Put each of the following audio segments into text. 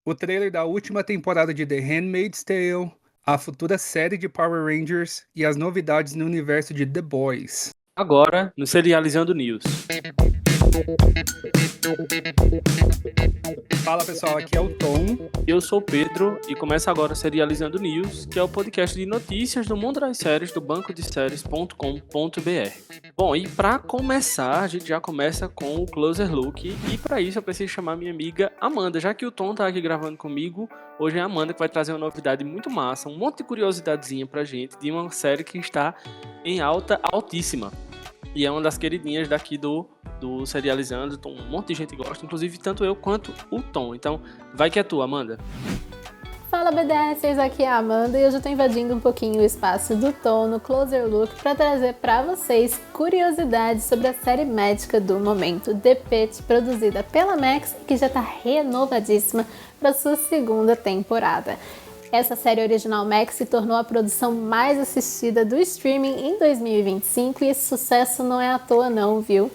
o trailer da última temporada de The Handmaid's Tale, a futura série de Power Rangers e as novidades no universo de The Boys. Agora, no Serializando News. Fala pessoal, aqui é o Tom. Eu sou o Pedro e começa agora o Serializando News, que é o podcast de notícias do mundo das séries do bancodeséries.com.br. Bom, e para começar, a gente já começa com o Closer Look, e para isso eu preciso chamar minha amiga Amanda, já que o Tom tá aqui gravando comigo. Hoje é a Amanda que vai trazer uma novidade muito massa, um monte de curiosidadezinha pra gente, de uma série que está em alta altíssima. E é uma das queridinhas daqui do Serializando, então um monte de gente gosta, inclusive tanto eu quanto o Tom. Então, vai que é tua, Amanda. Fala BDSers, aqui é a Amanda e hoje eu tô invadindo um pouquinho o espaço do Tom no Closer Look para trazer para vocês curiosidades sobre a série médica do momento, The Pitt, produzida pela Max e que já tá renovadíssima para sua segunda temporada. Essa série original Max se tornou a produção mais assistida do streaming em 2025 e esse sucesso não é à toa não, viu?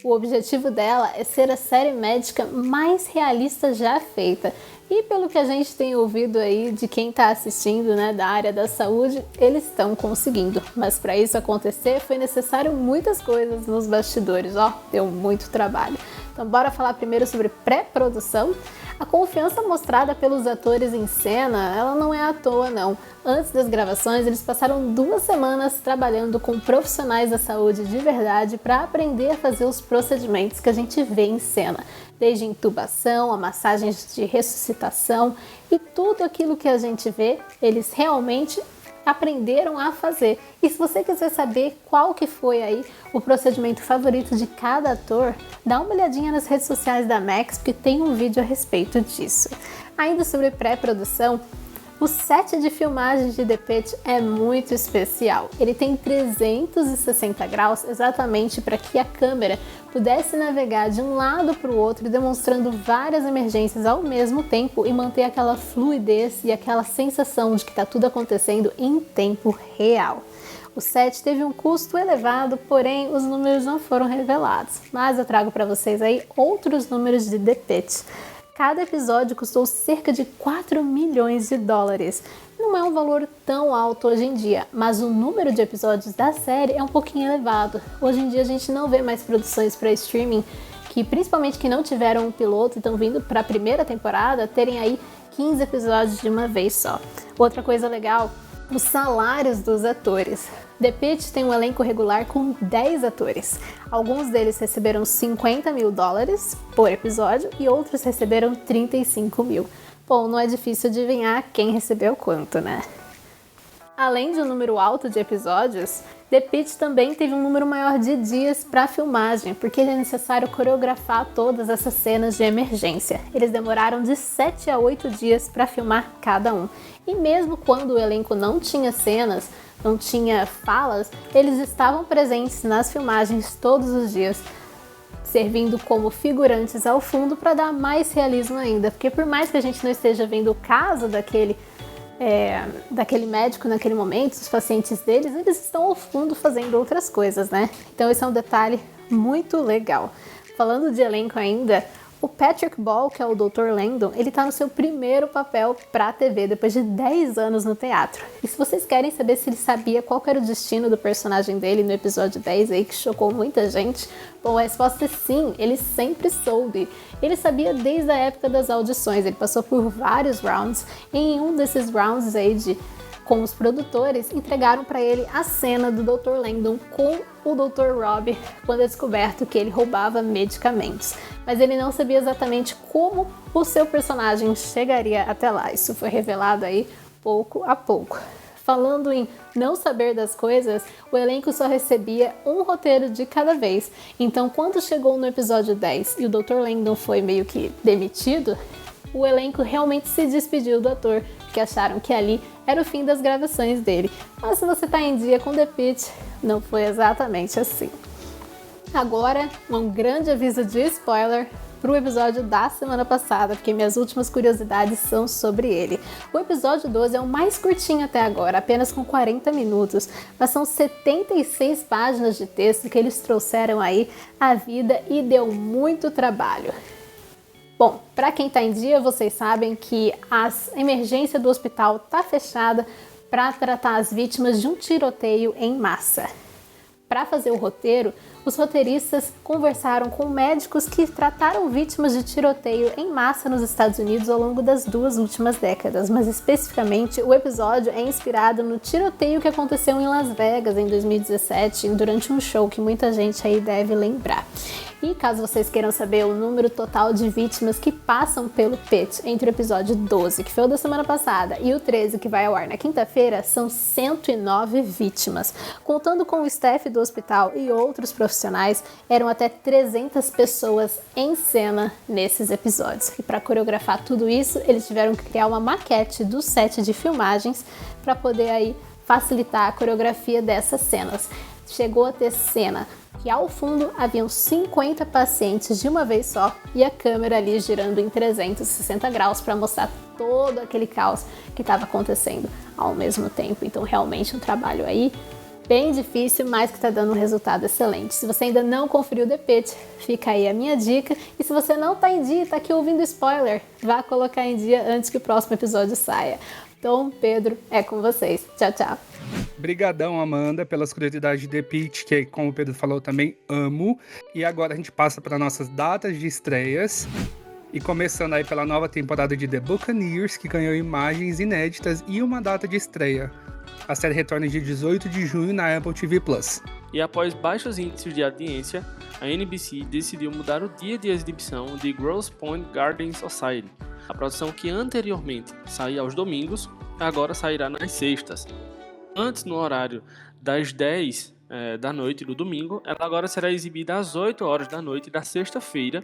O objetivo dela é ser a série médica mais realista já feita. E pelo que a gente tem ouvido aí de quem está assistindo, né, da área da saúde, eles estão conseguindo. Mas para isso acontecer foi necessário muitas coisas nos bastidores, deu muito trabalho. Então bora falar primeiro sobre pré-produção. A confiança mostrada pelos atores em cena, ela não é à toa não. Antes das gravações, eles passaram 2 semanas trabalhando com profissionais da saúde de verdade para aprender a fazer os procedimentos que a gente vê em cena. Desde intubação, a massagens de ressuscitação e tudo aquilo que a gente vê, eles realmente aprenderam a fazer. E se você quiser saber qual que foi aí o procedimento favorito de cada ator, dá uma olhadinha nas redes sociais da Max, porque tem um vídeo a respeito disso. Ainda sobre pré-produção, o set de filmagem de The Pitt é muito especial. Ele tem 360 graus exatamente para que a câmera pudesse navegar de um lado para o outro, demonstrando várias emergências ao mesmo tempo e manter aquela fluidez e aquela sensação de que está tudo acontecendo em tempo real. O set teve um custo elevado, porém os números não foram revelados, mas eu trago para vocês aí outros números de The Pitt. Cada episódio custou cerca de 4 milhões de dólares. Não é um valor tão alto hoje em dia, mas o número de episódios da série é um pouquinho elevado. Hoje em dia a gente não vê mais produções para streaming que, principalmente que não tiveram um piloto e estão vindo para a primeira temporada, terem aí 15 episódios de uma vez só. Outra coisa legal, os salários dos atores. The Pitt tem um elenco regular com 10 atores. Alguns deles receberam 50 mil dólares por episódio e outros receberam 35 mil. Bom, não é difícil adivinhar quem recebeu quanto, né? Além de um número alto de episódios, The Pitt também teve um número maior de dias para filmagem, porque é necessário coreografar todas essas cenas de emergência. Eles demoraram de 7 a 8 dias para filmar cada um. E mesmo quando o elenco não tinha cenas, não tinha falas, eles estavam presentes nas filmagens todos os dias, servindo como figurantes ao fundo para dar mais realismo ainda, porque por mais que a gente não esteja vendo o caso daquele médico naquele momento, os pacientes deles, eles estão ao fundo fazendo outras coisas, né? Então esse é um detalhe muito legal. Falando de elenco ainda, o Patrick Ball, que é o Dr. Langdon, ele tá no seu primeiro papel pra TV, depois de 10 anos no teatro. E se vocês querem saber se ele sabia qual era o destino do personagem dele no episódio 10 aí, que chocou muita gente, bom, a resposta é sim, ele sempre soube. Ele sabia desde a época das audições, ele passou por vários rounds, e em um desses rounds aí com os produtores, entregaram para ele a cena do Dr. Langdon com o Dr. Rob quando é descoberto que ele roubava medicamentos. Mas ele não sabia exatamente como o seu personagem chegaria até lá. Isso foi revelado aí pouco a pouco. Falando em não saber das coisas, o elenco só recebia um roteiro de cada vez. Então, quando chegou no episódio 10 e o Dr. Langdon foi meio que demitido, o elenco realmente se despediu do ator, porque acharam que ali era o fim das gravações dele. Mas se você está em dia com The Pitt, não foi exatamente assim. Agora, um grande aviso de spoiler para o episódio da semana passada, porque minhas últimas curiosidades são sobre ele. O episódio 12 é o mais curtinho até agora, apenas com 40 minutos, mas são 76 páginas de texto que eles trouxeram aí à vida e deu muito trabalho. Bom, para quem tá em dia, vocês sabem que a emergência do hospital tá fechada para tratar as vítimas de um tiroteio em massa. Para fazer o roteiro, os roteiristas conversaram com médicos que trataram vítimas de tiroteio em massa nos Estados Unidos ao longo das 2 últimas décadas, mas especificamente o episódio é inspirado no tiroteio que aconteceu em Las Vegas em 2017, durante um show que muita gente aí deve lembrar. E caso vocês queiram saber o número total de vítimas que passam pelo PIT entre o episódio 12, que foi o da semana passada, e o 13, que vai ao ar na quinta-feira, são 109 vítimas. Contando com o staff do hospital e outros profissionais, eram até 300 pessoas em cena nesses episódios. E para coreografar tudo isso, eles tiveram que criar uma maquete do set de filmagens para poder aí facilitar a coreografia dessas cenas. Chegou a ter cena que ao fundo haviam 50 pacientes de uma vez só e a câmera ali girando em 360 graus para mostrar todo aquele caos que estava acontecendo ao mesmo tempo. Então realmente um trabalho aí bem difícil, mas que está dando um resultado excelente. Se você ainda não conferiu The Pitt, fica aí a minha dica. E se você não está em dia e está aqui ouvindo spoiler, vá colocar em dia antes que o próximo episódio saia. Tom, Pedro, é com vocês. Tchau, tchau. Brigadão, Amanda, pelas curiosidades de The Pitt, que, como o Pedro falou, também amo. E agora a gente passa para nossas datas de estreias. E começando aí pela nova temporada de The Buccaneers, que ganhou imagens inéditas e uma data de estreia. A série retorna dia 18 de junho na Apple TV+. E após baixos índices de audiência, a NBC decidiu mudar o dia de exibição de Grosse Pointe Garden Society. A produção que anteriormente saía aos domingos, agora sairá nas sextas. Antes, no horário das 10 da noite do domingo, ela agora será exibida às 8 horas da noite da sexta-feira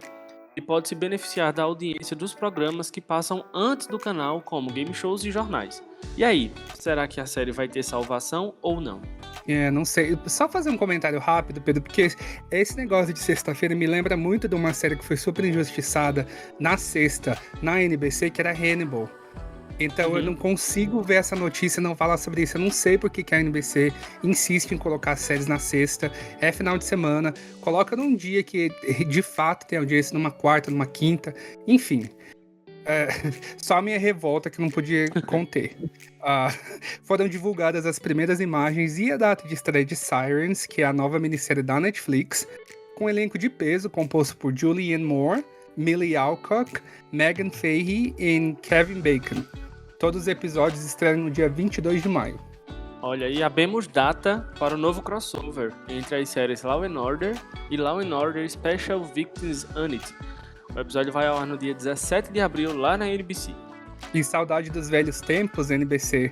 e pode se beneficiar da audiência dos programas que passam antes do canal, como game shows e jornais. E aí, será que a série vai ter salvação ou não? Não sei. Só fazer um comentário rápido, Pedro, porque esse negócio de sexta-feira me lembra muito de uma série que foi super injustiçada na sexta, na NBC, que era Hannibal. Então eu não consigo ver essa notícia e não falar sobre isso. Eu não sei por que a NBC insiste em colocar séries na sexta. É final de semana. Coloca num dia que de fato tem audiência, numa quarta, numa quinta. Enfim. Só a minha revolta que não podia conter. Foram divulgadas as primeiras imagens e a data de estreia de Sirens, que é a nova minissérie da Netflix, com um elenco de peso composto por Julianne Moore, Millie Alcock, Megan Fahey e Kevin Bacon. Todos os episódios estreiam no dia 22 de maio. Olha, e abemos data para o novo crossover entre as séries Law & Order e Law & Order Special Victims Unit. O episódio vai ao ar no dia 17 de abril lá na NBC. E saudade dos velhos tempos, NBC,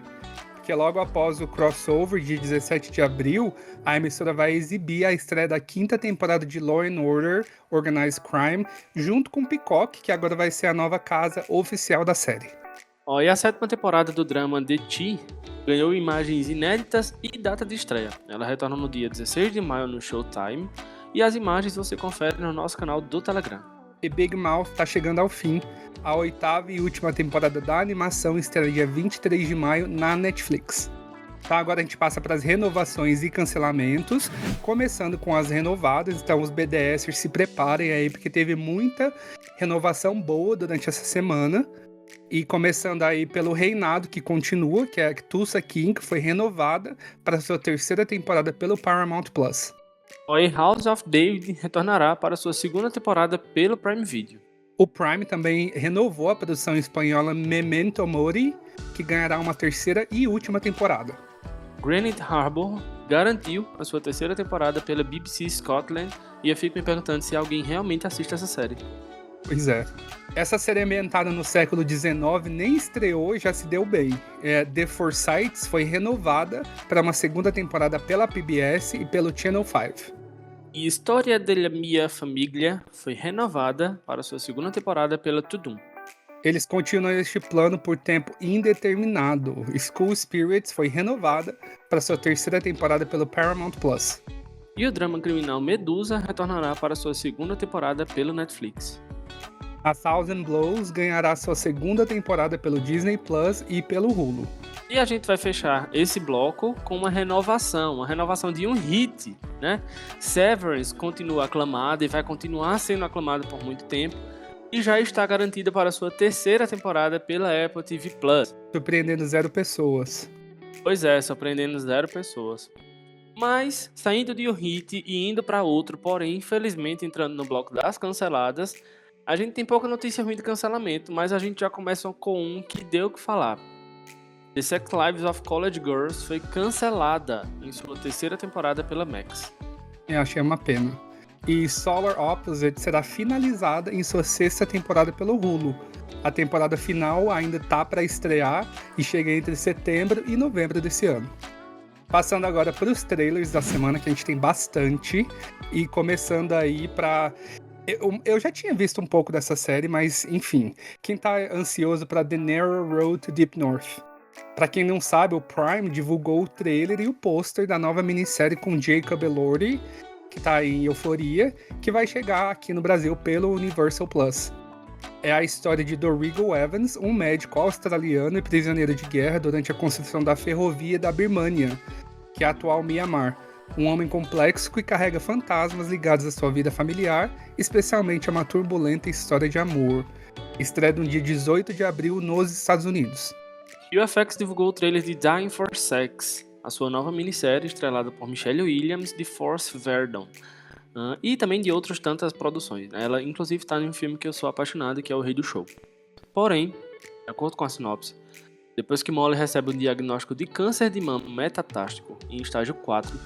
porque logo após o crossover de 17 de abril, a emissora vai exibir a estreia da 5ª temporada de Law & Order Organized Crime, junto com Peacock, que agora vai ser a nova casa oficial da série. E a 7ª temporada do drama The Tea ganhou imagens inéditas e data de estreia. Ela retorna no dia 16 de maio no Showtime, e as imagens você confere no nosso canal do Telegram. E Big Mouth tá chegando ao fim. A 8ª e última temporada da animação estreia dia 23 de maio na Netflix. Tá, agora a gente passa para as renovações e cancelamentos, começando com as renovadas. Então os BDSers se preparem aí, porque teve muita renovação boa durante essa semana. E começando aí pelo Reinado, que continua, que é a Tulsa King, que foi renovada para sua 3ª temporada pelo Paramount+. E House of David retornará para sua 2ª temporada pelo Prime Video. O Prime também renovou a produção espanhola Memento Mori, que ganhará uma 3ª e última temporada. Granite Harbor garantiu a sua 3ª temporada pela BBC Scotland, e eu fico me perguntando se alguém realmente assiste essa série. Pois é. Essa série ambientada no século XIX nem estreou e já se deu bem. The Forsytes foi renovada para uma 2ª temporada pela PBS e pelo Channel 5. E História della Mia Famiglia foi renovada para sua 2ª temporada pela Tudum. Eles continuam este plano por tempo indeterminado. School Spirits foi renovada para sua 3ª temporada pelo Paramount+. E o drama criminal Medusa retornará para sua 2ª temporada pelo Netflix. A Thousand Blows ganhará sua 2ª temporada pelo Disney Plus e pelo Hulu. E a gente vai fechar esse bloco com uma renovação de um hit, né? Severance continua aclamada e vai continuar sendo aclamada por muito tempo. e já está garantida para sua terceira temporada pela Apple TV+. Surpreendendo 0 pessoas. Pois é, surpreendendo 0 pessoas. Mas, saindo de um hit e indo para outro, porém, infelizmente entrando no bloco das canceladas, a gente tem pouca notícia ruim de cancelamento, mas a gente já começa com um que deu o que falar. The Sex Lives of College Girls foi cancelada em sua terceira temporada pela Max. Eu achei uma pena. E Solar Opposite será finalizada em sua 6ª temporada pelo Hulu. A temporada final ainda tá para estrear e chega entre setembro e novembro desse ano. Passando agora para os trailers da semana, que a gente tem bastante, e começando aí para... Eu já tinha visto um pouco dessa série, mas enfim, quem tá ansioso para The Narrow Road to Deep North? Pra quem não sabe, o Prime divulgou o trailer e o pôster da nova minissérie com Jacob Elordi, que tá em Euforia, que vai chegar aqui no Brasil pelo Universal Plus. É a história de Dorrigo Evans, um médico australiano e prisioneiro de guerra durante a construção da ferrovia da Birmânia, que é a atual Myanmar. Um homem complexo que carrega fantasmas ligados à sua vida familiar, especialmente a uma turbulenta história de amor. Estreia no dia 18 de abril nos Estados Unidos. UFX divulgou o trailer de Dying for Sex, a sua nova minissérie estrelada por Michelle Williams de Force Verdon, e também de outras tantas produções. Ela inclusive está em um filme que eu sou apaixonado, que é O Rei do Show. Porém, de acordo com a sinopse, depois que Molly recebe um diagnóstico de câncer de mama metatástico em estágio 4,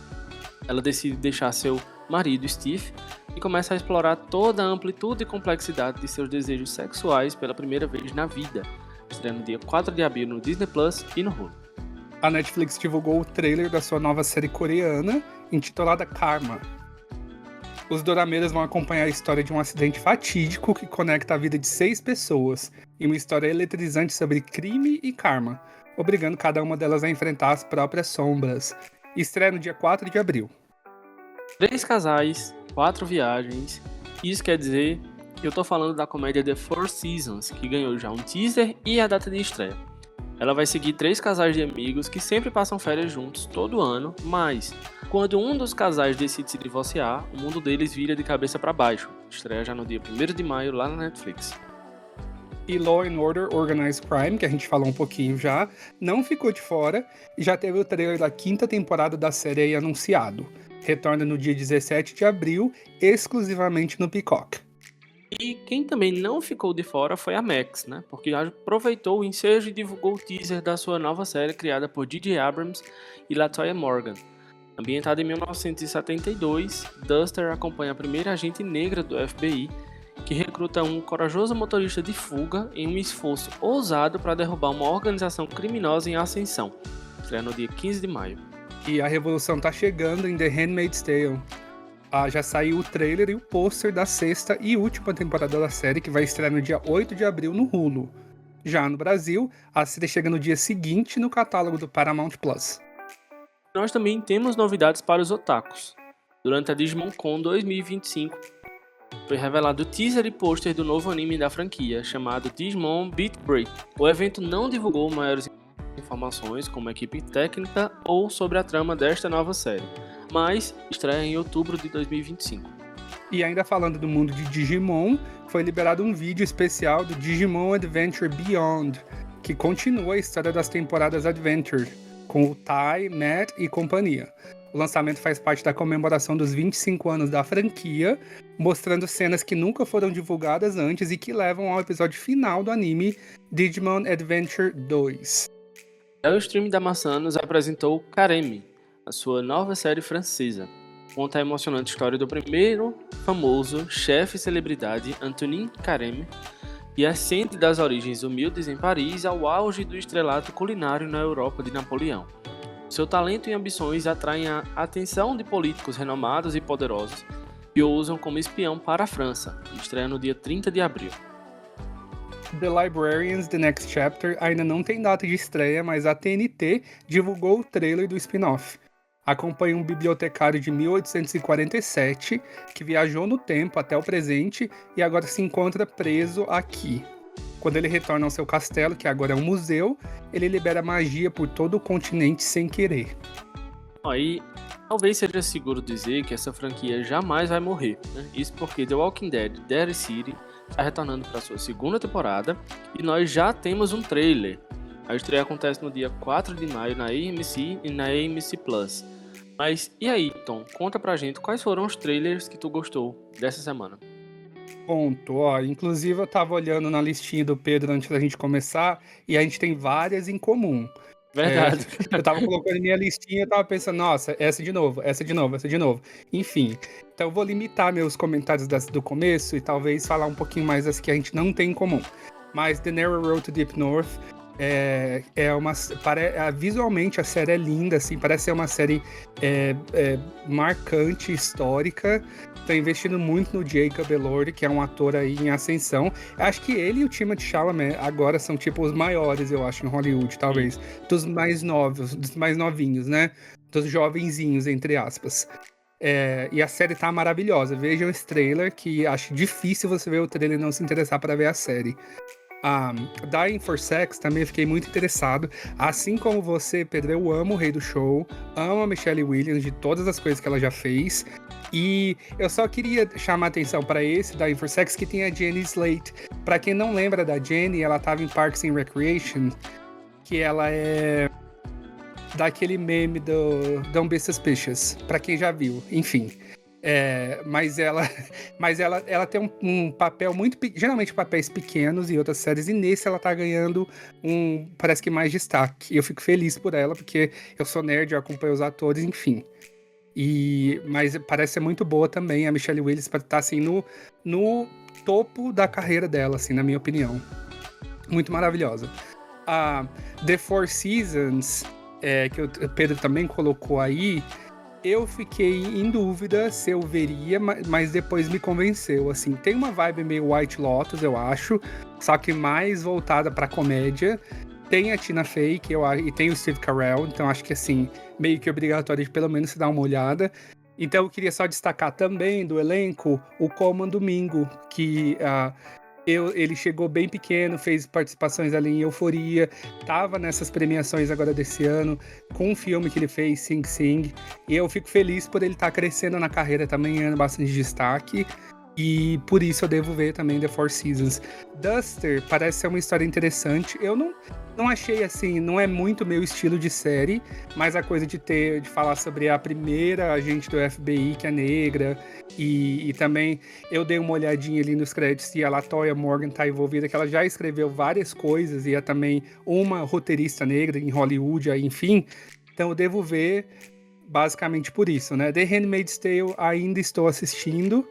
ela decide deixar seu marido Steve e começa a explorar toda a amplitude e complexidade de seus desejos sexuais pela primeira vez na vida, estreando no dia 4 de abril no Disney Plus e no Hulu. A Netflix divulgou o trailer da sua nova série coreana, intitulada Karma. Os dorameiros vão acompanhar a história de um acidente fatídico que conecta a vida de 6 pessoas, em uma história eletrizante sobre crime e karma, obrigando cada uma delas a enfrentar as próprias sombras. Estreia no dia 4 de abril. 3 casais, 4 viagens, isso quer dizer que eu tô falando da comédia The Four Seasons, que ganhou já um teaser e a data de estreia. Ela vai seguir 3 casais de amigos que sempre passam férias juntos todo ano, mas quando um dos casais decide se divorciar, o mundo deles vira de cabeça para baixo. Estreia já no dia 1º de maio lá na Netflix. E Law & Order Organized Crime, que a gente falou um pouquinho já, não ficou de fora e já teve o trailer da 5ª temporada da série aí anunciado. Retorna no dia 17 de abril, exclusivamente no Peacock. E quem também não ficou de fora foi a Max, né? Porque aproveitou o ensejo e divulgou o teaser da sua nova série criada por J.J. Abrams e LaToya Morgan. Ambientada em 1972, Duster acompanha a primeira agente negra do FBI, que recruta um corajoso motorista de fuga em um esforço ousado para derrubar uma organização criminosa em ascensão. Estreia no dia 15 de maio. E a revolução tá chegando em The Handmaid's Tale. Já saiu o trailer e o pôster da 6ª e última temporada da série, que vai estrear no dia 8 de abril no Hulu. Já no Brasil, a série chega no dia seguinte no catálogo do Paramount Plus. Nós também temos novidades para os otakus. Durante a DigimonCon 2025, foi revelado o teaser e pôster do novo anime da franquia, chamado Digimon Beat Break. O evento não divulgou maiores informações, como equipe técnica ou sobre a trama desta nova série, mas estreia em outubro de 2025. E ainda falando do mundo de Digimon, foi liberado um vídeo especial do Digimon Adventure Beyond, que continua a história das temporadas Adventure, com o Tai, Matt e companhia. O lançamento faz parte da comemoração dos 25 anos da franquia, mostrando cenas que nunca foram divulgadas antes e que levam ao episódio final do anime Digimon Adventure 2. O stream da maçã nos apresentou Karemi, a sua nova série francesa. Conta a emocionante história do primeiro famoso chefe celebridade Antonin Carême, que ascende das origens humildes em Paris ao auge do estrelato culinário na Europa de Napoleão. Seu talento e ambições atraem a atenção de políticos renomados e poderosos que o usam como espião para a França, e estreia no dia 30 de abril. The Librarians The Next Chapter ainda não tem data de estreia, mas a TNT divulgou o trailer do spin-off. Acompanha um bibliotecário de 1847 que viajou no tempo até o presente e agora se encontra preso aqui. Quando ele retorna ao seu castelo, que agora é um museu, ele libera magia por todo o continente sem querer. Aí, talvez seja seguro dizer que essa franquia jamais vai morrer, né? Isso porque The Walking Dead, Dead City está retornando para sua segunda temporada e nós já temos um trailer. A estreia acontece no dia 4 de maio na AMC e na AMC Plus. Mas e aí, Tom? Conta pra gente quais foram os trailers que tu gostou dessa semana. Ponto, ó. Inclusive, eu tava olhando na listinha do Pedro antes da gente começar e a gente tem várias em comum. Verdade. Eu tava colocando em minha listinha e tava pensando, nossa, essa de novo, essa de novo, essa de novo. Enfim, então eu vou limitar meus comentários do começo e talvez falar um pouquinho mais das que a gente não tem em comum. Mas The Narrow Road to Deep North visualmente a série é linda, assim, parece ser uma série marcante, histórica. Tá investindo muito no Jacob Elordi, que é um ator aí em ascensão. Acho que ele e o Timothée Chalamet agora são tipo os maiores, eu acho, em Hollywood, talvez. Dos mais novos, dos mais novinhos, né? Dos jovenzinhos, entre aspas. E a série tá maravilhosa. Vejam esse trailer, que acho difícil você ver o trailer e não se interessar para ver a série. Dying for Sex também fiquei muito interessado. Assim como você, Pedro, eu amo o Rei do Show, amo a Michelle Williams de todas as coisas que ela já fez. E eu só queria chamar a atenção para esse Dying for Sex, que tem a Jenny Slate. Para quem não lembra da Jenny, ela tava em Parks and Recreation, que ela é daquele meme do Don't Be Suspicious, para quem já viu, enfim. Mas ela tem um papel geralmente papéis pequenos em outras séries, e nesse ela tá ganhando parece que mais destaque. E eu fico feliz por ela, porque eu sou nerd, eu acompanho os atores, enfim. Mas parece ser muito boa também. A Michelle Williams tá assim no topo da carreira dela, assim, na minha opinião. Muito maravilhosa. The Four Seasons, que o Pedro também colocou aí, eu fiquei em dúvida se eu veria, mas depois me convenceu, assim. Tem uma vibe meio White Lotus, eu acho, só que mais voltada pra comédia. Tem a Tina Fey, e tem o Steve Carell, então acho que, assim, meio que obrigatório de pelo menos se dar uma olhada. Então eu queria só destacar também do elenco o Colman Domingo, que ele chegou bem pequeno, fez participações ali em Euforia, tava nessas premiações agora desse ano, com um filme que ele fez, Sing Sing, e eu fico feliz por ele estar crescendo na carreira também, ganhando bastante destaque, e por isso eu devo ver também The Four Seasons. Duster parece ser uma história interessante. Eu não achei assim, não é muito meu estilo de série, mas a coisa de falar sobre a primeira agente do FBI que é negra, e também eu dei uma olhadinha ali nos créditos e a Latoya Morgan tá envolvida, que ela já escreveu várias coisas e é também uma roteirista negra em Hollywood, enfim. Então eu devo ver basicamente por isso, né? The Handmaid's Tale ainda estou assistindo.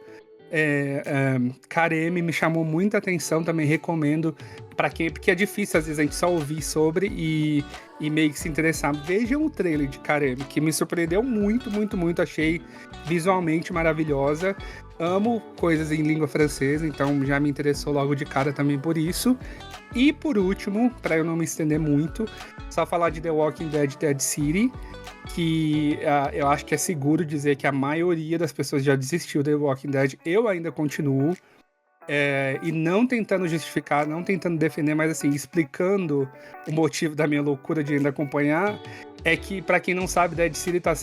Careme me chamou muita atenção, também recomendo pra quem, porque é difícil às vezes a gente só ouvir sobre e meio que se interessar. Vejam o trailer de Careme, que me surpreendeu muito, muito, muito, achei visualmente maravilhosa. Amo coisas em língua francesa, então já me interessou logo de cara também por isso. E por último, pra eu não me estender muito, só falar de The Walking Dead, Dead City, que eu acho que é seguro dizer que a maioria das pessoas já desistiu do The Walking Dead. Eu ainda continuo, e não tentando justificar, não tentando defender, mas assim, explicando o motivo da minha loucura de ainda acompanhar, é que, pra quem não sabe, Dead City tá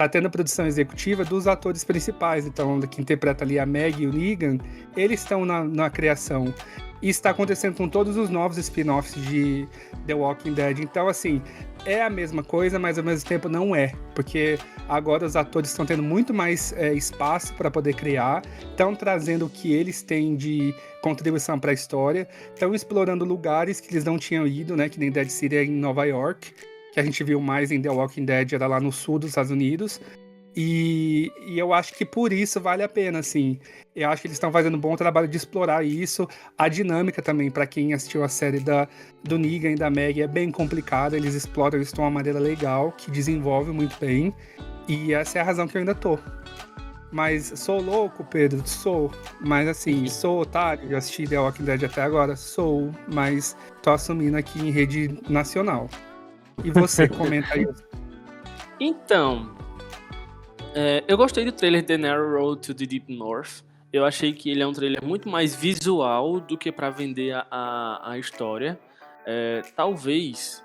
tendo produção executiva dos atores principais, então, que interpreta ali a Maggie e o Negan, eles estão na criação. Isso está acontecendo com todos os novos spin-offs de The Walking Dead. Então, assim, é a mesma coisa, mas ao mesmo tempo não é. Porque agora os atores estão tendo muito mais espaço para poder criar, estão trazendo o que eles têm de contribuição para a história, estão explorando lugares que eles não tinham ido, né? Que nem Dead City em Nova York, que a gente viu mais em The Walking Dead, era lá no sul dos Estados Unidos. E eu acho que por isso vale a pena, assim. Eu acho que eles estão fazendo um bom trabalho de explorar isso. A dinâmica também, para quem assistiu a série do Negan e da Maggie, é bem complicada. Eles exploram isso de uma maneira legal, que desenvolve muito bem. E essa é a razão que eu ainda tô. Mas sou louco, Pedro? Sou. Mas assim, sou otário de assistir The Walking Dead até agora? Sou. Mas tô assumindo aqui em rede nacional. E você, comenta aí. Então... eu gostei do trailer The Narrow Road to the Deep North. Eu achei que ele é um trailer muito mais visual do que para vender a história. Talvez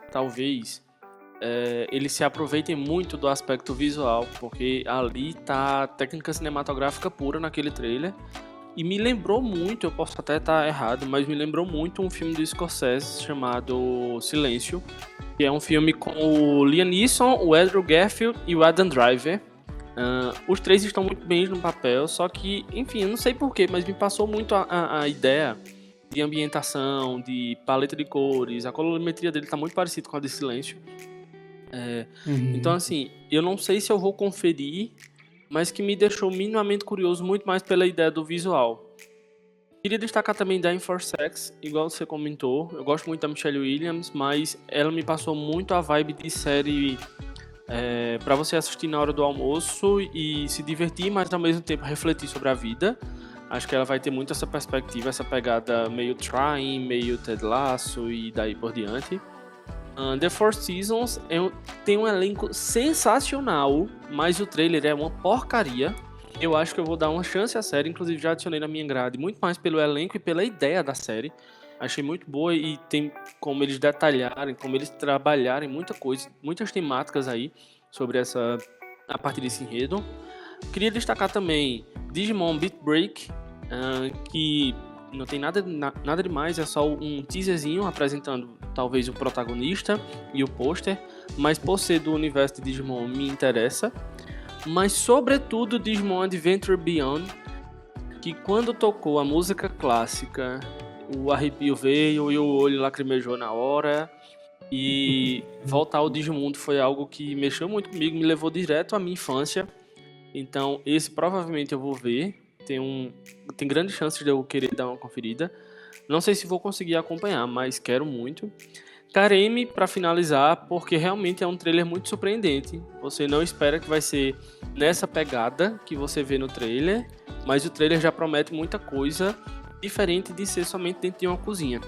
eles se aproveitem muito do aspecto visual, porque ali tá técnica cinematográfica pura naquele trailer. e me lembrou muito, eu posso até estar errado, mas me lembrou muito um filme do Scorsese chamado Silêncio, que é um filme com o Liam Neeson, o Andrew Garfield e o Adam Driver. Os três estão muito bem no papel, só que, enfim, eu não sei porquê, mas me passou muito a ideia de ambientação, de paleta de cores, a colorimetria dele tá muito parecida com a de Silêncio. Então, assim, eu não sei se eu vou conferir, mas que me deixou minimamente curioso muito mais pela ideia do visual. Queria destacar também Dying for Sex, igual você comentou. Eu gosto muito da Michelle Williams, mas ela me passou muito a vibe de série para você assistir na hora do almoço e se divertir, mas ao mesmo tempo refletir sobre a vida. Acho que ela vai ter muito essa perspectiva, essa pegada meio Trying, meio Ted Lasso e daí por diante. The Four Seasons tem um elenco sensacional, mas o trailer é uma porcaria. Eu acho que eu vou dar uma chance à série, inclusive já adicionei na minha grade, muito mais pelo elenco e pela ideia da série. Achei muito boa e tem como eles detalharem, como eles trabalharem muita coisa, muitas temáticas aí sobre a partir desse enredo. Queria destacar também Digimon Beat Break, que não tem nada demais, é só um teaserzinho apresentando talvez o protagonista e o pôster, mas por ser do universo de Digimon me interessa. Mas sobretudo Digimon Adventure Beyond, que quando tocou a música clássica, o arrepio veio e o olho lacrimejou na hora. E voltar ao Digimundo foi algo que mexeu muito comigo, me levou direto à minha infância. Então esse provavelmente eu vou ver, tem grandes chances de eu querer dar uma conferida. Não sei se vou conseguir acompanhar, mas quero muito. Karemi, para finalizar, porque realmente é um trailer muito surpreendente. Você não espera que vai ser nessa pegada que você vê no trailer, mas o trailer já promete muita coisa diferente de ser somente dentro de uma cozinha.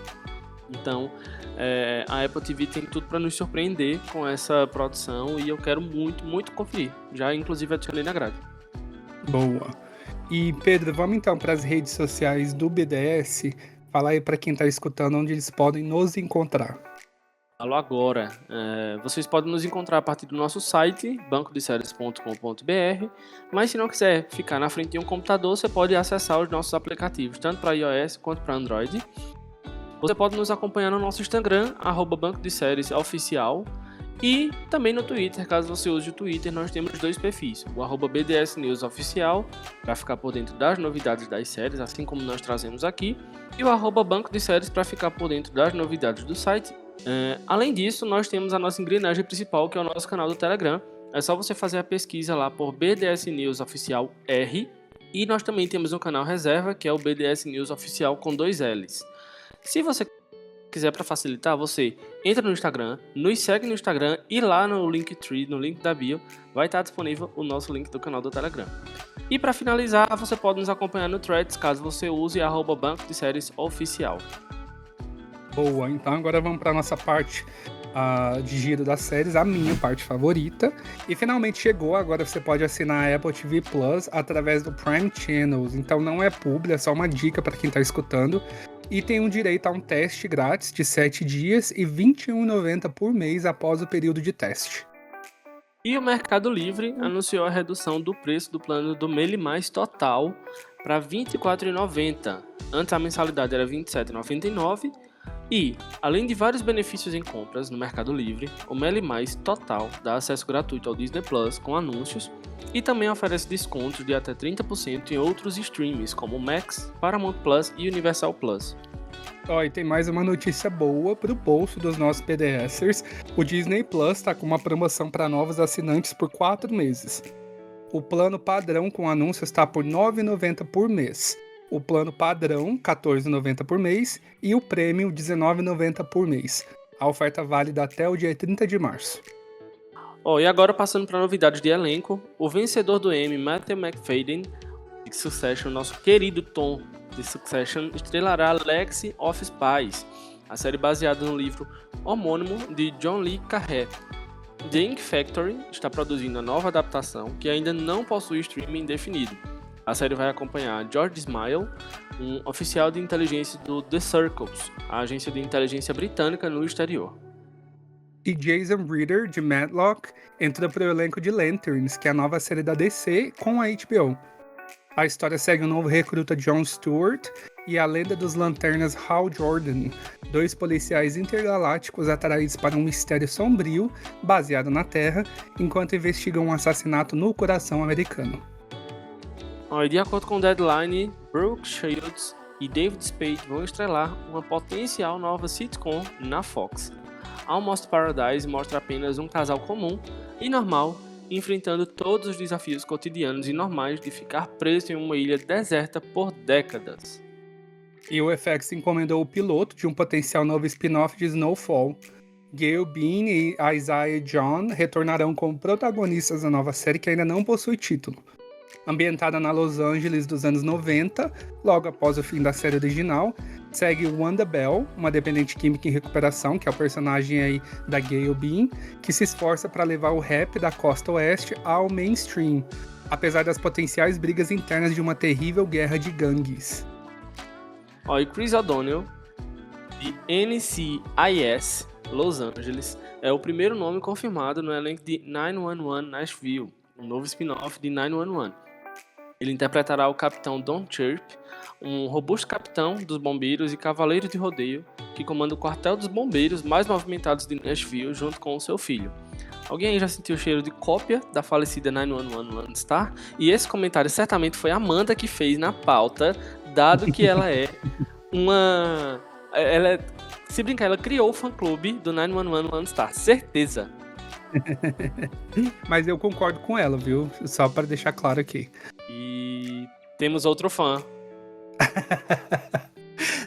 Então, a Apple TV tem tudo para nos surpreender com essa produção e eu quero muito, muito conferir. Já, inclusive, adicionei na grade. Boa. E, Pedro, vamos então para as redes sociais do BDS. Fala aí para quem está escutando onde eles podem nos encontrar. Alô agora. Vocês podem nos encontrar a partir do nosso site, bancodeséries.com.br, mas se não quiser ficar na frente de um computador, você pode acessar os nossos aplicativos, tanto para iOS quanto para Android. Você pode nos acompanhar no nosso Instagram, @bancodeseriesoficial, e também no Twitter, caso você use o Twitter, nós temos 2 perfis, o @BDS News Oficial, para ficar por dentro das novidades das séries, assim como nós trazemos aqui, e o Banco de Séries para ficar por dentro das novidades do site. Além disso, nós temos a nossa engrenagem principal, que é o nosso canal do Telegram. É só você fazer a pesquisa lá por BDS News Oficial R, e nós também temos um canal reserva, que é o BDS News Oficial com 2 L's. Se você quiser, para facilitar, você entra no Instagram, nos segue no Instagram e lá no Linktree, no link da bio, vai estar disponível o nosso link do canal do Telegram. E para finalizar, você pode nos acompanhar no Threads, caso você use @Banco de Séries Oficial. Boa, então agora vamos para nossa parte de giro das séries, a minha parte favorita. E finalmente chegou, agora você pode assinar a Apple TV Plus através do Prime Channels. Então não é publi, é só uma dica para quem está escutando. E tem um direito a um teste grátis de 7 dias e R$ 21,90 por mês após o período de teste. E o Mercado Livre anunciou a redução do preço do plano do Meli Mais Total para R$ 24,90. Antes a mensalidade era R$ 27,99. E, além de vários benefícios em compras no Mercado Livre, o Meli Mais Total dá acesso gratuito ao Disney Plus com anúncios e também oferece descontos de até 30% em outros streams como Max, Paramount Plus e Universal Plus. E tem mais uma notícia boa para o bolso dos nossos PDSers. O Disney Plus está com uma promoção para novos assinantes por 4 meses. O plano padrão com anúncios está por R$ 9,90 por mês. O plano padrão, R$ 14,90 por mês, e o prêmio, R$ 19,90 por mês. A oferta válida até o dia 30 de março. E agora passando para novidades de elenco, o vencedor do Emmy, Matthew McFadden, de Succession, nosso querido Tom de Succession, estrelará Lexi of Spies, a série baseada no livro homônimo de John Le Carré. The Ink Factory está produzindo a nova adaptação que ainda não possui streaming definido. A série vai acompanhar George Smile, um oficial de inteligência do The Circles, a agência de inteligência britânica no exterior. E Jason Ritter, de Matlock, entra para o elenco de Lanterns, que é a nova série da DC com a HBO. A história segue o novo recruta Jon Stewart e a lenda dos lanternas Hal Jordan, 2 policiais intergalácticos atraídos para um mistério sombrio baseado na Terra, enquanto investigam um assassinato no coração americano. E de acordo com o Deadline, Brooke Shields e David Spade vão estrelar uma potencial nova sitcom na Fox. Almost Paradise mostra apenas um casal comum e normal enfrentando todos os desafios cotidianos e normais de ficar preso em uma ilha deserta por décadas. E o FX encomendou o piloto de um potencial novo spin-off de Snowfall. Gayle Bean e Isaiah John retornarão como protagonistas da nova série que ainda não possui título. Ambientada na Los Angeles dos anos 90, logo após o fim da série original, segue Wanda Bell, uma dependente química em recuperação, que é o personagem aí da Gayle Bean, que se esforça para levar o rap da costa oeste ao mainstream, apesar das potenciais brigas internas de uma terrível guerra de gangues. E Chris O'Donnell, de NCIS Los Angeles, é o primeiro nome confirmado no elenco de 911 Nashville, um novo spin-off de 911. Ele interpretará o capitão Don Chirp, um robusto capitão dos bombeiros e cavaleiro de rodeio que comanda o quartel dos bombeiros mais movimentados de Nashville junto com o seu filho. Alguém aí já sentiu o cheiro de cópia da falecida 911 Lone Star? E esse comentário certamente foi a Amanda que fez na pauta, dado que ela é uma... Se brincar, ela criou o fã-clube do 911 Lone Star, certeza. Mas eu concordo com ela, viu? Só para deixar claro aqui. E temos outro fã.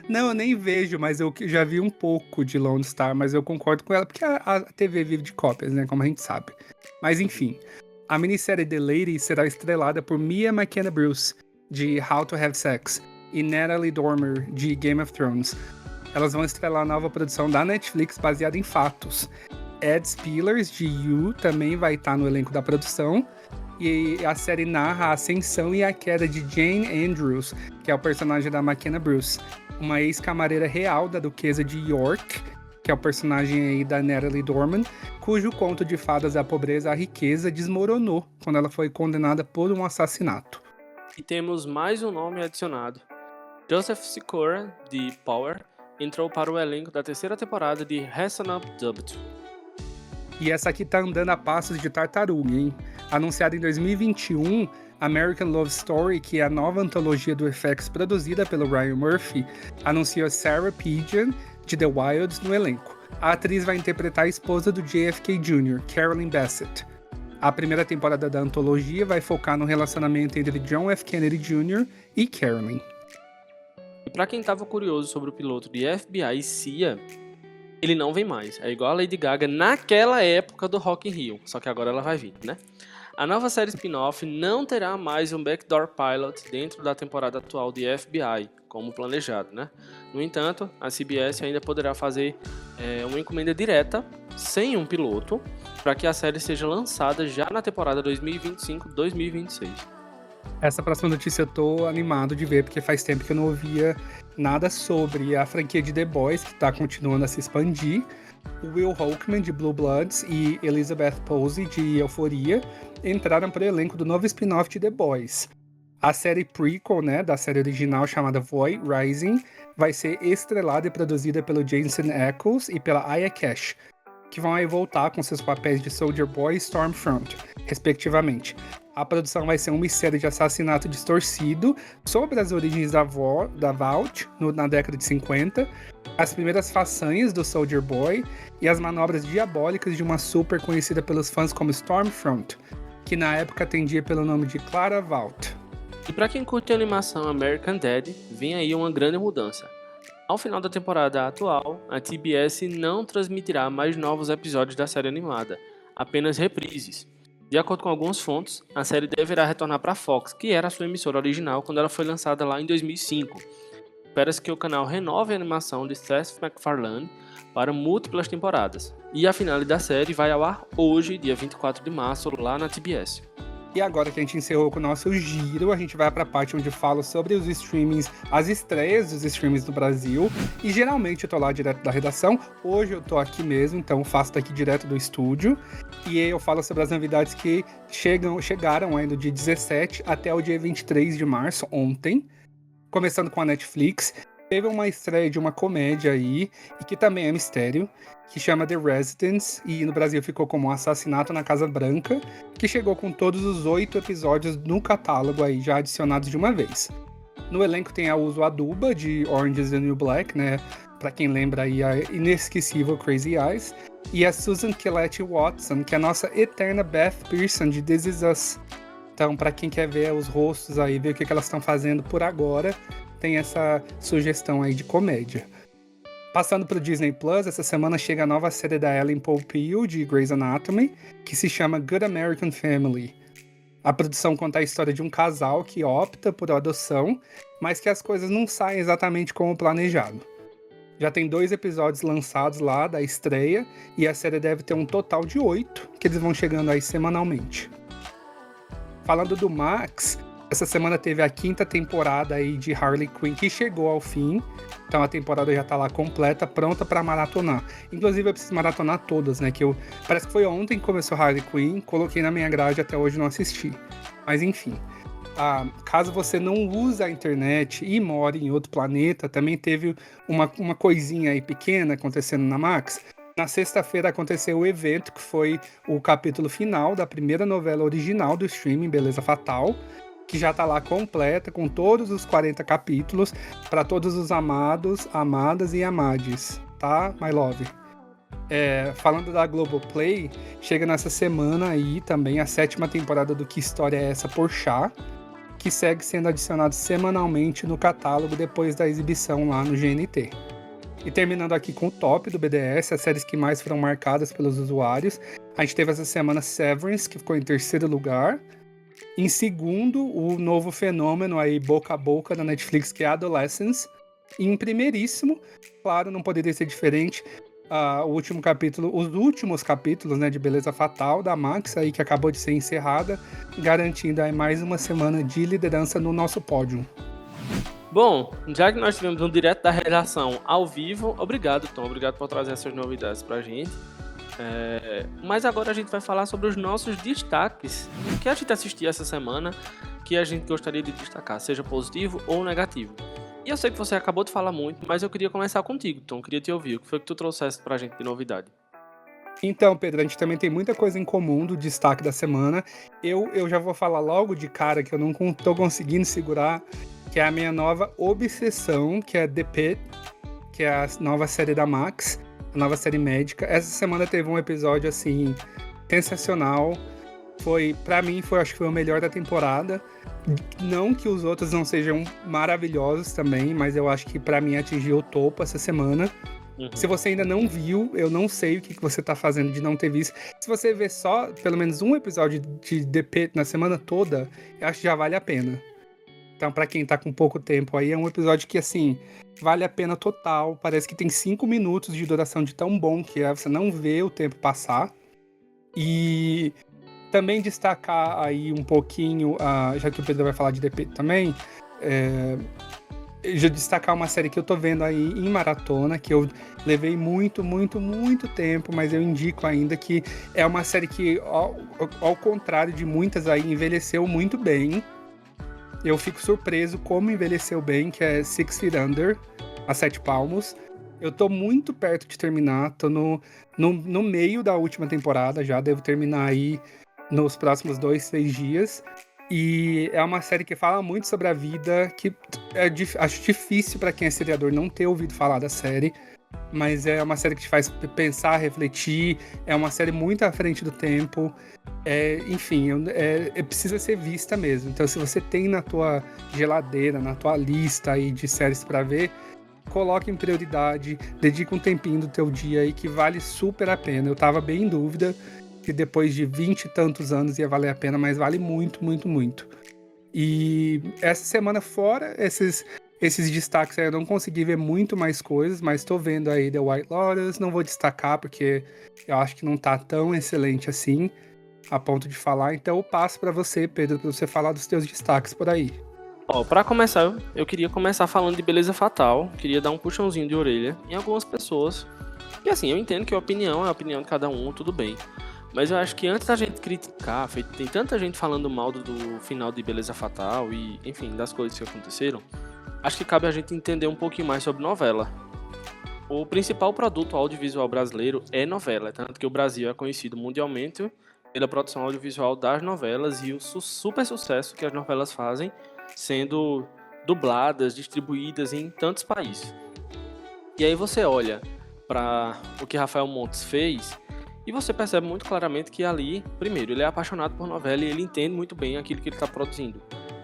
Não, eu nem vejo, mas eu já vi um pouco de Lone Star, mas eu concordo com ela, porque a TV vive de cópias, né? Como a gente sabe. Mas enfim, a minissérie The Lady será estrelada por Mia McKenna Bruce, de How to Have Sex, e Natalie Dormer, de Game of Thrones. Elas vão estrelar a nova produção da Netflix baseada em fatos. Ed Spillers, de You, também vai estar no elenco da produção. E a série narra a ascensão e a queda de Jane Andrews, que é o personagem da McKenna Bruce, uma ex-camareira real da Duquesa de York, que é o personagem aí da Natalie Dormer, cujo conto de fadas da pobreza à riqueza desmoronou quando ela foi condenada por um assassinato. E temos mais um nome adicionado. Joseph Sikora, de Power, entrou para o elenco da terceira temporada de Hasten Up Dubbed. E essa aqui tá andando a passos de tartaruga, hein? Anunciada em 2021, American Love Story, que é a nova antologia do FX produzida pelo Ryan Murphy, anunciou Sarah Pigeon, de The Wilds, no elenco. A atriz vai interpretar a esposa do JFK Jr., Carolyn Bassett. A primeira temporada da antologia vai focar no relacionamento entre John F. Kennedy Jr. e Carolyn. E pra quem tava curioso sobre o piloto de FBI e CIA, ele não vem mais. É igual a Lady Gaga naquela época do Rock in Rio, só que agora ela vai vir, né? A nova série spin-off não terá mais um backdoor pilot dentro da temporada atual de FBI, como planejado, né? No entanto, a CBS ainda poderá fazer uma encomenda direta, sem um piloto, para que a série seja lançada já na temporada 2025-2026. Essa próxima notícia eu tô animado de ver, porque faz tempo que eu não ouvia nada sobre a franquia de The Boys, que tá continuando a se expandir. O Will Holkman, de Blue Bloods, e Elizabeth Posey, de Euphoria, entraram para o elenco do novo spin-off de The Boys. A série prequel, né, da série original chamada Void Rising, vai ser estrelada e produzida pelo Jensen Ackles e pela Aya Cash, que vão aí voltar com seus papéis de Soldier Boy e Stormfront, respectivamente. A produção vai ser um mistério de assassinato distorcido sobre as origens da Vault na década de 50, as primeiras façanhas do Soldier Boy e as manobras diabólicas de uma super conhecida pelos fãs como Stormfront, que na época atendia pelo nome de Clara Vault. E para quem curte a animação American Dad, vem aí uma grande mudança. Ao final da temporada atual, a TBS não transmitirá mais novos episódios da série animada, apenas reprises. De acordo com algumas fontes, a série deverá retornar para a Fox, que era a sua emissora original quando ela foi lançada lá em 2005. Espera-se que o canal renove a animação de Seth MacFarlane para múltiplas temporadas, e a finale da série vai ao ar hoje, dia 24 de março, lá na TBS. E agora que a gente encerrou com o nosso giro, a gente vai pra parte onde eu falo sobre os streamings, as estreias dos streamings do Brasil. E geralmente eu tô lá direto da redação. Hoje eu tô aqui mesmo, então faço daqui direto do estúdio. E aí eu falo sobre as novidades que chegaram aí do dia 17 até o dia 23 de março, ontem. Começando com a Netflix. Teve uma estreia de uma comédia aí, e que também é mistério, que chama The Residence, e no Brasil ficou como um Assassinato na Casa Branca, que chegou com todos os 8 episódios no catálogo aí, já adicionados de uma vez. No elenco tem a Uso Aduba, de Orange is the New Black, né? Pra quem lembra aí, a inesquecível Crazy Eyes, e a Susan Collette Watson, que é a nossa eterna Beth Pearson, de This Is Us. Então, pra quem quer ver os rostos aí, ver o que elas estão fazendo por agora, tem essa sugestão aí de comédia. Passando pro Disney Plus, essa semana chega a nova série da Ellen Pompeo, de Grey's Anatomy, que se chama Good American Family. A produção conta a história de um casal que opta por adoção, mas que as coisas não saem exatamente como planejado. Já tem 2 episódios lançados lá da estreia, e a série deve ter um total de 8, que eles vão chegando aí semanalmente. Falando do Max, essa semana teve a 5ª temporada aí de Harley Quinn, que chegou ao fim. Então a temporada já tá lá completa, pronta pra maratonar. Inclusive eu preciso maratonar todas, né? Parece que foi ontem que começou Harley Quinn, coloquei na minha grade, até hoje não assisti. Mas enfim, caso você não use a internet e more em outro planeta, também teve uma coisinha aí pequena acontecendo na Max. Na sexta-feira aconteceu o evento, que foi o capítulo final da primeira novela original do streaming, Beleza Fatal, que já tá lá completa, com todos os 40 capítulos, para todos os amados, amadas e amades, tá, my love? Falando da Globoplay, chega nessa semana aí também a 7ª temporada do Que História é Essa, Porchat, que segue sendo adicionado semanalmente no catálogo depois da exibição lá no GNT. E terminando aqui com o top do BDS, as séries que mais foram marcadas pelos usuários, a gente teve essa semana Severance, que ficou em 3º lugar. Em segundo, o novo fenômeno aí, boca a boca, da Netflix, que é Adolescence. E em primeiríssimo, claro, não poderia ser diferente, os últimos capítulos, né, de Beleza Fatal, da Max, aí, que acabou de ser encerrada, garantindo aí mais uma semana de liderança no nosso pódio. Bom, já que nós tivemos um direto da redação ao vivo, obrigado, Tom, obrigado por trazer essas novidades pra gente. Mas agora a gente vai falar sobre os nossos destaques que a gente assistiu essa semana, que a gente gostaria de destacar, seja positivo ou negativo. E eu sei que você acabou de falar muito, mas eu queria começar contigo, Tom, queria te ouvir. O que foi que tu trouxeste pra gente de novidade? Então, Pedro, a gente também tem muita coisa em comum do destaque da semana. Eu já vou falar logo de cara que eu não tô conseguindo segurar, que é a minha nova obsessão, que é The Pitt, que é a nova série da Max, a nova série médica. Essa semana teve um episódio, assim, sensacional. Pra mim, acho que foi o melhor da temporada. Não que os outros não sejam maravilhosos também, mas eu acho que pra mim atingiu o topo essa semana. Se você ainda não viu, eu não sei o que você tá fazendo de não ter visto. Se você ver só pelo menos um episódio de The Pitt na semana toda, eu acho que já vale a pena. Então, pra quem tá com pouco tempo aí, é um episódio que, assim, vale a pena total. Parece que tem 5 minutos de duração de tão bom que é. Você não vê o tempo passar. E também destacar aí um pouquinho, já que o Pedro vai falar de The Pitt também, já destacar uma série que eu tô vendo aí em maratona, que eu levei muito, muito, muito tempo, mas eu indico ainda, que é uma série que, ao contrário de muitas aí, envelheceu muito bem. Eu fico surpreso como envelheceu bem, que é Six Feet Under, a 7 Palmos. Eu tô muito perto de terminar, tô no meio da última temporada já, devo terminar aí nos próximos 2-3 dias. E é uma série que fala muito sobre a vida, que acho difícil pra quem é seriador não ter ouvido falar da série, mas é uma série que te faz pensar, refletir, é uma série muito à frente do tempo, enfim, precisa ser vista mesmo. Então, se você tem na tua geladeira, na tua lista aí de séries pra ver, coloque em prioridade, dedica um tempinho do teu dia aí que vale super a pena. Eu tava bem em dúvida que depois de 20 e tantos anos ia valer a pena, mas vale muito, muito, muito. E essa semana, fora esses destaques aí, eu não consegui ver muito mais coisas, mas tô vendo aí The White Lotus, não vou destacar porque eu acho que não tá tão excelente assim. a ponto de falar, então eu passo para você, Pedro, para você falar dos teus destaques por aí. Ó, pra começar, eu queria começar falando de Beleza Fatal, queria dar um puxãozinho de orelha em algumas pessoas, e assim, eu entendo que a opinião é a opinião de cada um, tudo bem, mas eu acho que antes da gente criticar, tem tanta gente falando mal do final de Beleza Fatal e, enfim, das coisas que aconteceram, acho que cabe a gente entender um pouquinho mais sobre novela. O principal produto audiovisual brasileiro é novela, tanto que o Brasil é conhecido mundialmente pela produção audiovisual das novelas e o super sucesso que as novelas fazem, sendo dubladas, distribuídas em tantos países. E aí você olha para o que Rafael Montes fez e você percebe muito claramente que ali, primeiro, ele é apaixonado por novela e ele entende muito bem aquilo que ele está produzindo.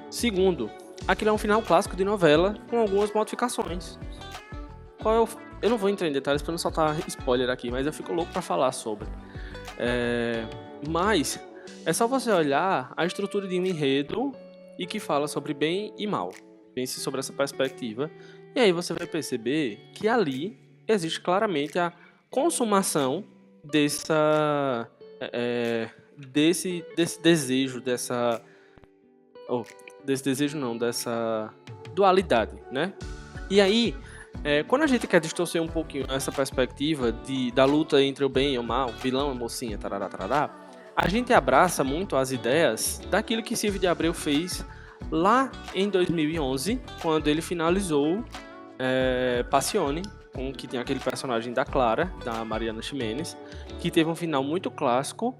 Segundo, aquilo é um final clássico de novela com algumas modificações. Eu não vou entrar em detalhes para não soltar spoiler aqui, mas eu fico louco para falar sobre. Mas é só você olhar a estrutura de um enredo e que fala sobre bem e mal. Pense sobre essa perspectiva. E aí você vai perceber que ali existe claramente a consumação desse desejo, dessa dualidade, né? E aí, quando a gente quer distorcer um pouquinho essa perspectiva da luta entre o bem e o mal, vilão e mocinha, tarará, tarará, a gente abraça muito as ideias daquilo que Silvio de Abreu fez lá em 2011, quando ele finalizou Passione, que tem aquele personagem da Clara, da Mariana Ximenes, que teve um final muito clássico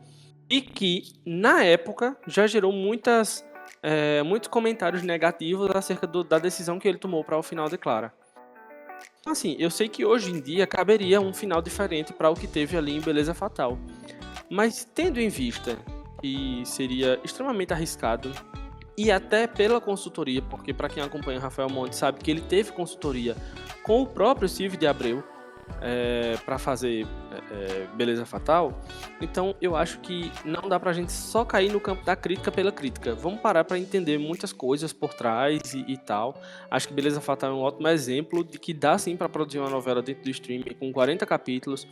e que, na época, já gerou muitos comentários negativos acerca da decisão que ele tomou para o final de Clara. Assim, eu sei que hoje em dia caberia um final diferente para o que teve ali em Beleza Fatal, mas tendo em vista que seria extremamente arriscado, e até pela consultoria, porque para quem acompanha o Rafael Montes sabe que ele teve consultoria com o próprio Silvio de Abreu para fazer Beleza Fatal, então eu acho que não dá pra gente só cair no campo da crítica pela crítica. Vamos parar para entender muitas coisas por trás e tal. Acho que Beleza Fatal é um ótimo exemplo de que dá sim para produzir uma novela dentro do streaming com 40 capítulos,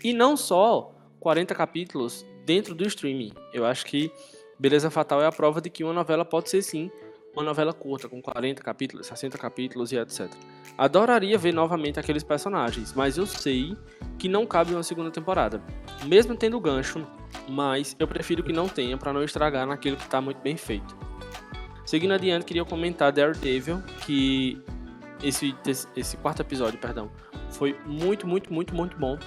e não só 40 capítulos dentro do streaming. Eu acho que Beleza Fatal é a prova de que uma novela pode ser sim uma novela curta, com 40 capítulos, 60 capítulos e etc. Adoraria ver novamente aqueles personagens, mas eu sei que não cabe uma segunda temporada. Mesmo tendo gancho, mas eu prefiro que não tenha para não estragar naquilo que está muito bem feito. Seguindo adiante, queria comentar Daredevil, que esse quarto episódio, foi muito, muito, muito, muito bom.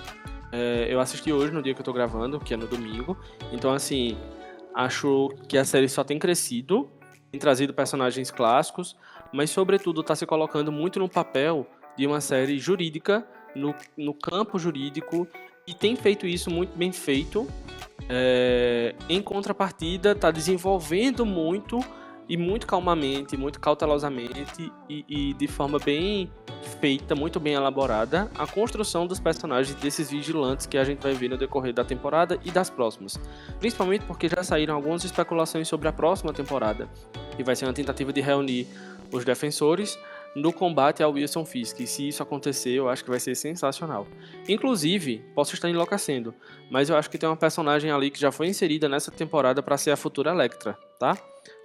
Eu assisti hoje, no dia que eu tô gravando, que é no domingo. Então, assim, acho que a série só tem crescido, tem trazido personagens clássicos, mas sobretudo está se colocando muito no papel de uma série jurídica, no campo jurídico, e tem feito isso muito bem feito. Em contrapartida, está desenvolvendo muito e muito calmamente, muito cautelosamente e de forma bem feita, muito bem elaborada, a construção dos personagens desses vigilantes que a gente vai ver no decorrer da temporada e das próximas. Principalmente porque já saíram algumas especulações sobre a próxima temporada, que vai ser uma tentativa de reunir os defensores no combate ao Wilson Fisk. E se isso acontecer, eu acho que vai ser sensacional. Inclusive, posso estar enlouquecendo, mas eu acho que tem uma personagem ali que já foi inserida nessa temporada para ser a futura Electra, tá?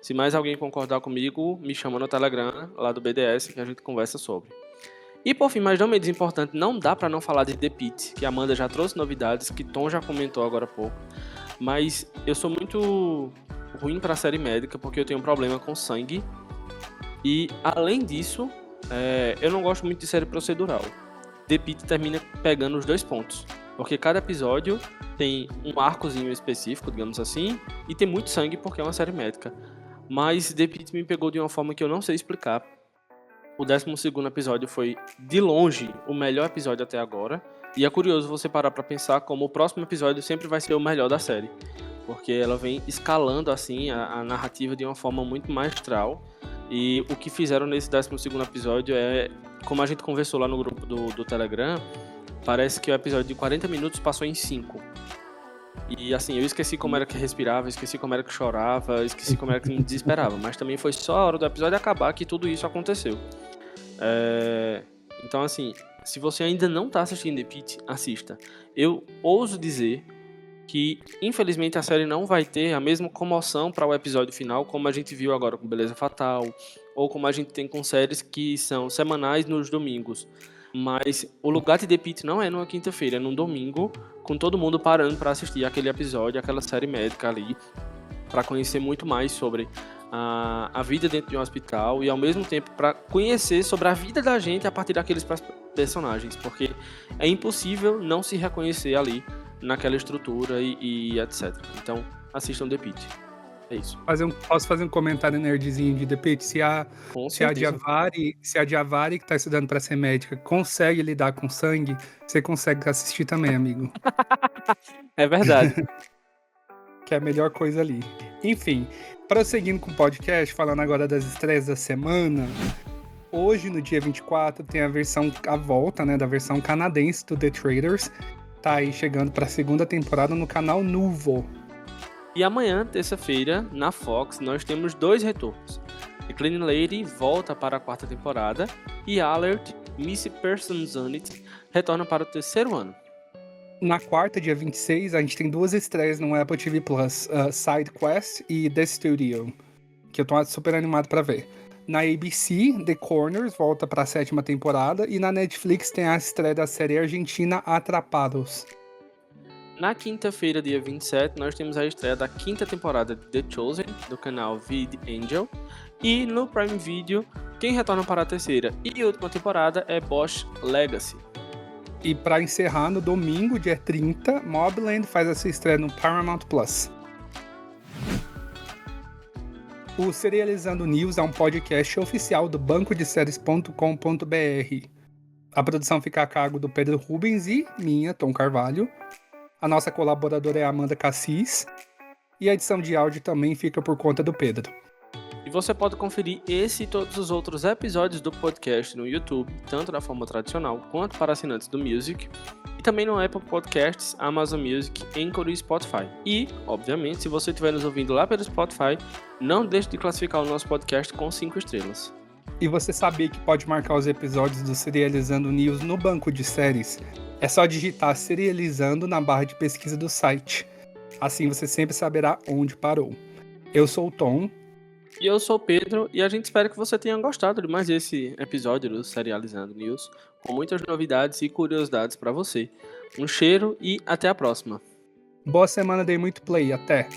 Se mais alguém concordar comigo, me chama no Telegram, lá do BDS, que a gente conversa sobre. E por fim, mas não menos importante, não dá para não falar de The Pitt, que a Amanda já trouxe novidades, que Tom já comentou agora há pouco. Mas eu sou muito ruim para série médica, porque eu tenho um problema com sangue. E, além disso, eu não gosto muito de série procedural. The Pitt termina pegando os 2 pontos, porque cada episódio tem um arcozinho específico, digamos assim, e tem muito sangue porque é uma série médica. Mas The Pitt me pegou de uma forma que eu não sei explicar. O 12º episódio foi, de longe, o melhor episódio até agora. E é curioso você parar pra pensar como o próximo episódio sempre vai ser o melhor da série. Porque ela vem escalando, assim, a narrativa de uma forma muito maestral. E o que fizeram nesse 12º episódio como a gente conversou lá no grupo do Telegram, parece que o episódio de 40 minutos passou em 5. E assim, eu esqueci como era que respirava, esqueci como era que chorava, esqueci como era que me desesperava. Mas também foi só a hora do episódio acabar que tudo isso aconteceu. Então assim, se você ainda não está assistindo The Pitt, assista. Eu ouso dizer que infelizmente a série não vai ter a mesma comoção para o episódio final, como a gente viu agora com Beleza Fatal, ou como a gente tem com séries que são semanais nos domingos. Mas o lugar de The Pitt não é numa quinta-feira, é num domingo, com todo mundo parando para assistir aquele episódio, aquela série médica ali, para conhecer muito mais sobre a vida dentro de um hospital e ao mesmo tempo para conhecer sobre a vida da gente a partir daqueles personagens, porque é impossível não se reconhecer ali naquela estrutura e etc. Então assistam The Pitt. É isso. Posso fazer um comentário nerdzinho de The Pitt? Se a Diavari, que tá estudando pra ser médica, consegue lidar com sangue, você consegue assistir também, amigo. É verdade. Que é a melhor coisa ali. Enfim, prosseguindo com o podcast, falando agora das estreias da semana. Hoje, no dia 24, tem a volta, né, da versão canadense do The Traitors. Tá aí chegando pra segunda temporada no canal Nuvo. E amanhã, terça-feira, na Fox, nós temos 2 retornos. The Cleaning Lady volta para a 4ª temporada e Alert, Missing Persons Unit retorna para o 3º ano. Na quarta, dia 26, a gente tem 2 estreias no Apple TV Plus, Side Quest e The Studio, que eu tô super animado pra ver. Na ABC, The Corners volta para a 7ª temporada e na Netflix tem a estreia da série argentina Atrapados. Na quinta-feira, dia 27, nós temos a estreia da 5ª temporada de The Chosen, do canal Vid Angel. E no Prime Video, quem retorna para a 3ª e última temporada é Bosch Legacy. E para encerrar, no domingo, dia 30, Mobland faz a sua estreia no Paramount Plus. O Serializando News é um podcast oficial do bancodeséries.com.br. A produção fica a cargo do Pedro Rubens e minha, Tom Carvalho. A nossa colaboradora é a Amanda Cassis. E a edição de áudio também fica por conta do Pedro. E você pode conferir esse e todos os outros episódios do podcast no YouTube, tanto da forma tradicional quanto para assinantes do Music, e também no Apple Podcasts, Amazon Music, Anchor e Spotify. E, obviamente, se você estiver nos ouvindo lá pelo Spotify, não deixe de classificar o nosso podcast com 5 estrelas. E você sabia que pode marcar os episódios do Serializando News no banco de séries? É só digitar Serializando na barra de pesquisa do site. Assim você sempre saberá onde parou. Eu sou o Tom. E eu sou o Pedro, e a gente espera que você tenha gostado de mais esse episódio do Serializando News, com muitas novidades e curiosidades para você. Um cheiro e até a próxima. Boa semana, dei muito play. Até!